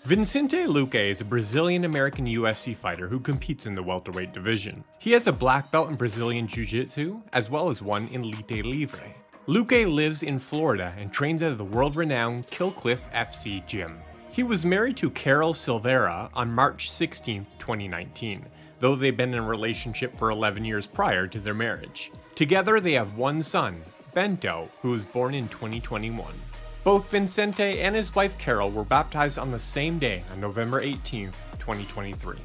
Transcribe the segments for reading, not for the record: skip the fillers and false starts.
Vicente Luque is a Brazilian-American UFC fighter who competes in the welterweight division. He has a black belt in Brazilian Jiu-Jitsu, as well as one in Lutte Livre. Luque lives in Florida and trains at the world-renowned Killcliff FC gym. He was married to Carol Silveira on March 16, 2019, though they've been in a relationship for 11 years prior to their marriage. Together they have one son, Bento, who was born in 2021. Both Vicente and his wife Carol were baptized on the same day on November 18, 2023.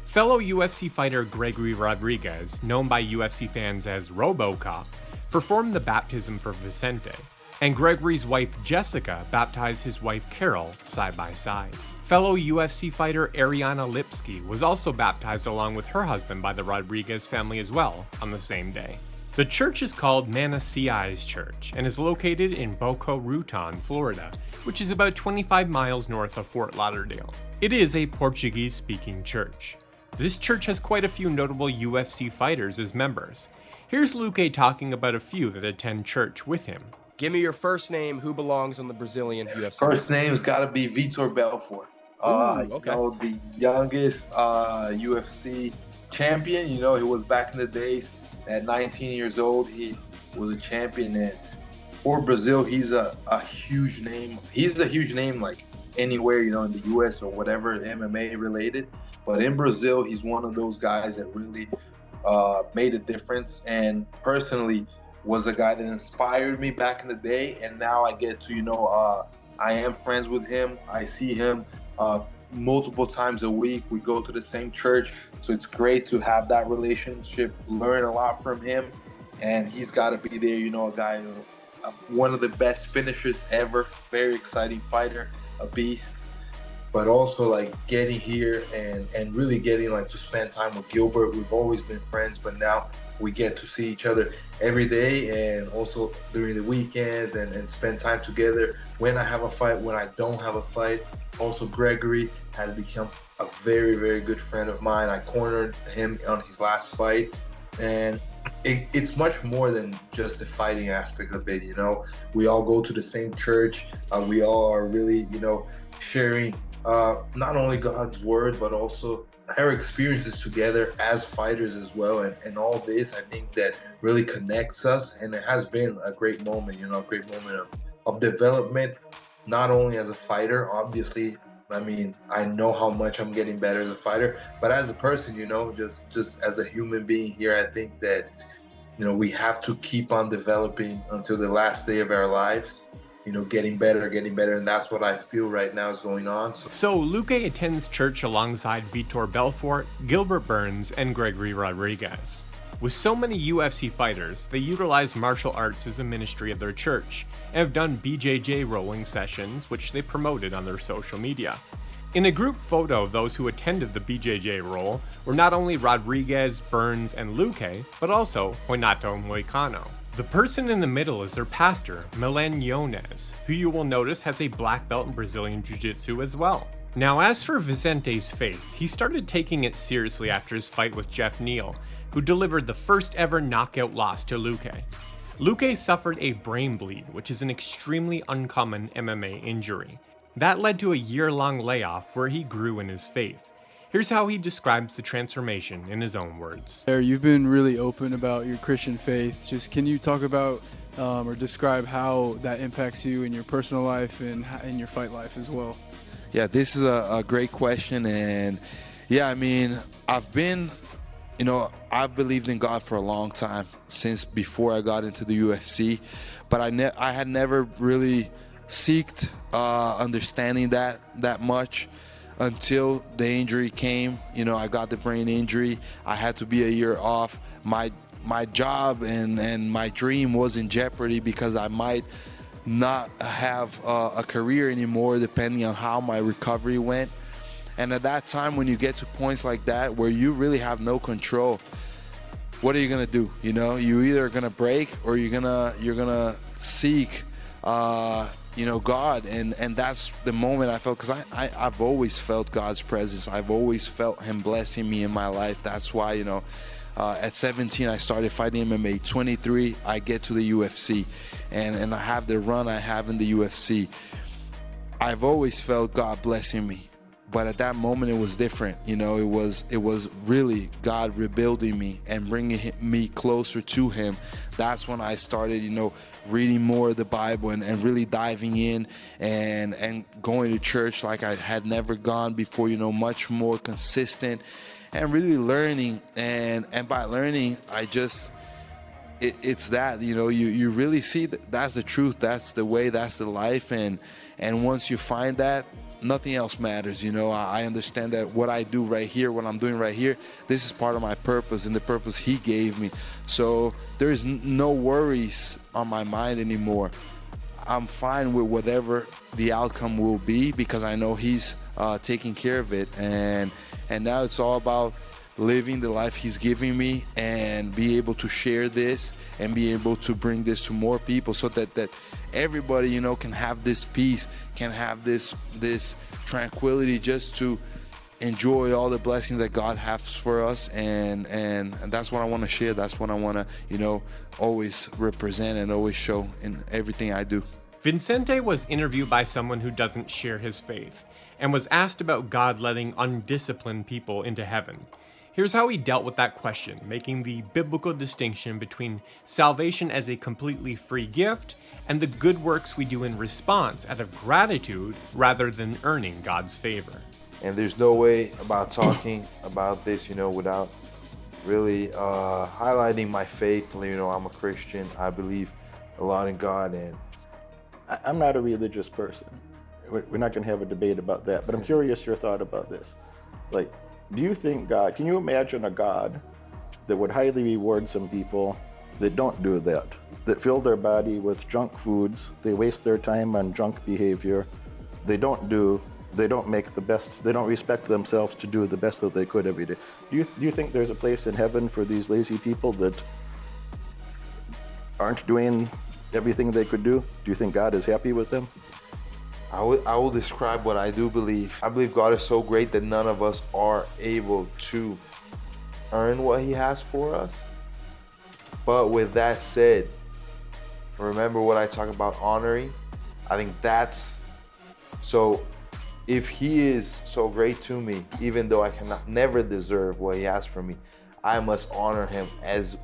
Fellow UFC fighter Gregory Rodriguez, known by UFC fans as RoboCop, performed the baptism for Vicente, and Gregory's wife Jessica baptized his wife Carol side by side. Fellow UFC fighter Ariana Lipski was also baptized along with her husband by the Rodriguez family as well on the same day. The church is called Mananciais Church and is located in Boca Raton, Florida, which is about 25 miles north of Fort Lauderdale. It is a Portuguese-speaking church. This church has quite a few notable UFC fighters as members. Here's Luque talking about a few that attend church with him. Give me your first name, who belongs on the Brazilian UFC. First name's got to be Vitor Belfort. Okay. The youngest UFC champion. He was back in the days. At 19 years old, he was a champion. And for Brazil, he's a huge name. He's a huge name like anywhere, in the US or whatever, MMA related. But in Brazil, he's one of those guys that really made a difference. And personally, was the guy that inspired me back in the day. And now I get to, I am friends with him. I see him multiple times a week. We go to the same church. So it's great to have that relationship, learn a lot from him. And he's got to be there, a guy, one of the best finishers ever, very exciting fighter, a beast. But also like getting here and really getting to spend time with Gilbert. We've always been friends, but now we get to see each other every day and also during the weekends and spend time together when I have a fight, when I don't have a fight. Also, Gregory has become a very, very good friend of mine. I cornered him on his last fight, and it's much more than just the fighting aspect of it. We all go to the same church. We all are really, sharing not only God's word, but also our experiences together as fighters as well. And all this, I think that really connects us. And it has been a great moment, a great moment of development, not only as a fighter, obviously. I know how much I'm getting better as a fighter, but as a person, just as a human being here, I think that, we have to keep on developing until the last day of our lives, getting better, and that's what I feel right now is going on. So Luque attends church alongside Vitor Belfort, Gilbert Burns, and Gregory Rodriguez. With so many UFC fighters, they utilize martial arts as a ministry of their church, and have done BJJ rolling sessions, which they promoted on their social media. In a group photo of those who attended the BJJ roll were not only Rodriguez, Burns, and Luque, but also Renato Moicano. The person in the middle is their pastor, Mananciais, who you will notice has a black belt in Brazilian Jiu-Jitsu as well. Now, as for Vicente's faith, he started taking it seriously after his fight with Jeff Neal, who delivered the first ever knockout loss to Luque. Luque suffered a brain bleed, which is an extremely uncommon MMA injury. That led to a year-long layoff where he grew in his faith. Here's how he describes the transformation in his own words. You've been really open about your Christian faith. Just can you talk about or describe how that impacts you in your personal life and in your fight life as well? Yeah, this is a great question. And yeah, I've believed in God for a long time, since before I got into the UFC, but I had never really seeked understanding that much until the injury came. I got the brain injury. I had to be a year off. My job and my dream was in jeopardy because I might not have a career anymore depending on how my recovery went. And at that time, when you get to points like that where you really have no control, what are you gonna do? You either gonna break or you're gonna seek God, and that's the moment I felt, because I've always felt God's presence. I've always felt Him blessing me in my life. That's why at 17 I started fighting MMA. 23 I get to the UFC, and I have the run I have in the UFC. I've always felt God blessing me. But at that moment, it was different. You know, it was really God rebuilding me and bringing me closer to Him. That's when I started, you know, reading more of the Bible and really diving in and going to church like I had never gone before, you know, much more consistent and really learning. And by learning, it's that, you know, you really see that's the truth, that's the way, that's the life. And once you find that, nothing else matters. You know, I understand that what I do right here, what I'm doing right here, this is part of my purpose and the purpose He gave me. So there's no worries on my mind anymore. I'm fine with whatever the outcome will be because I know He's taking care of it. And now it's all about living the life He's giving me and be able to share this and be able to bring this to more people so that everybody, you know, can have this peace, can have this tranquility just to enjoy all the blessings that God has for us. And that's what I want to share. That's what I want to, you know, always represent and always show in everything I do. Vicente was interviewed by someone who doesn't share his faith and was asked about God letting undisciplined people into heaven. Here's how he dealt with that question, making the biblical distinction between salvation as a completely free gift and the good works we do in response out of gratitude rather than earning God's favor. And there's no way about talking about this, you know, without really highlighting my faith. You know, I'm a Christian. I believe a lot in God. And I'm not a religious person. We're not going to have a debate about that. But I'm curious your thought about this. Like, do you think God, can you imagine a God that would highly reward some people that don't do that fill their body with junk foods, they waste their time on junk behavior, they don't make the best, they don't respect themselves to do the best that they could every day? Do you think there's a place in heaven for these lazy people that aren't doing everything they could do? Do you think God is happy with them? I will describe what I do believe. I believe God is so great that none of us are able to earn what He has for us. But with that said, remember what I talk about honoring? I think that's, so if He is so great to me, even though I cannot never deserve what He has for me, I must honor Him as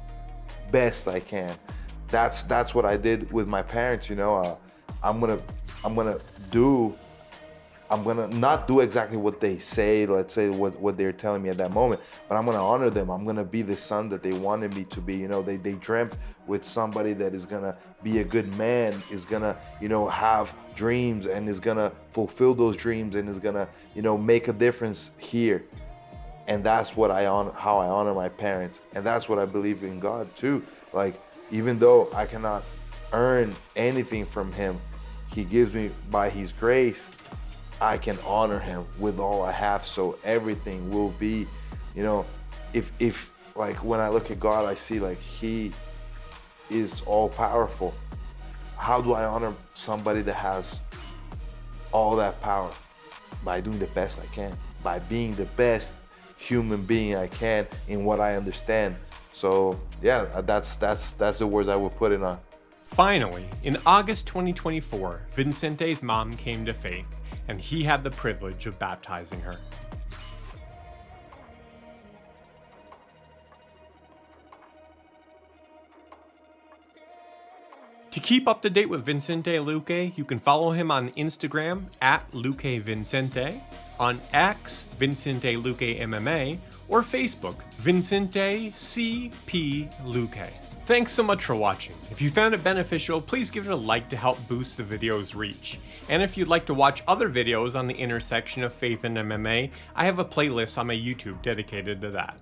best I can. That's what I did with my parents, you know. I'm gonna not do exactly what they say, let's say what they're telling me at that moment, but I'm gonna honor them. I'm gonna be the son that they wanted me to be. You know, they dreamt with somebody that is gonna be a good man, is gonna, you know, have dreams and is gonna fulfill those dreams and is gonna, you know, make a difference here. And that's what how I honor my parents. And that's what I believe in God too. Like, even though I cannot earn anything from Him, He gives me by His grace, I can honor Him with all I have. So everything will be, you know, if like when I look at God, I see like He is all powerful. How do I honor somebody that has all that power? By doing the best I can, by being the best human being I can in what I understand. So yeah, that's the words I would put it on. Finally, in August 2024, Vicente's mom came to faith, and he had the privilege of baptizing her. To keep up to date with Vicente Luque, you can follow him on Instagram at Luque Vicente, on X, Vicente Luque MMA, or Facebook, Vicente CP Luque. Thanks so much for watching. If you found it beneficial, please give it a like to help boost the video's reach. And if you'd like to watch other videos on the intersection of faith and MMA, I have a playlist on my YouTube dedicated to that.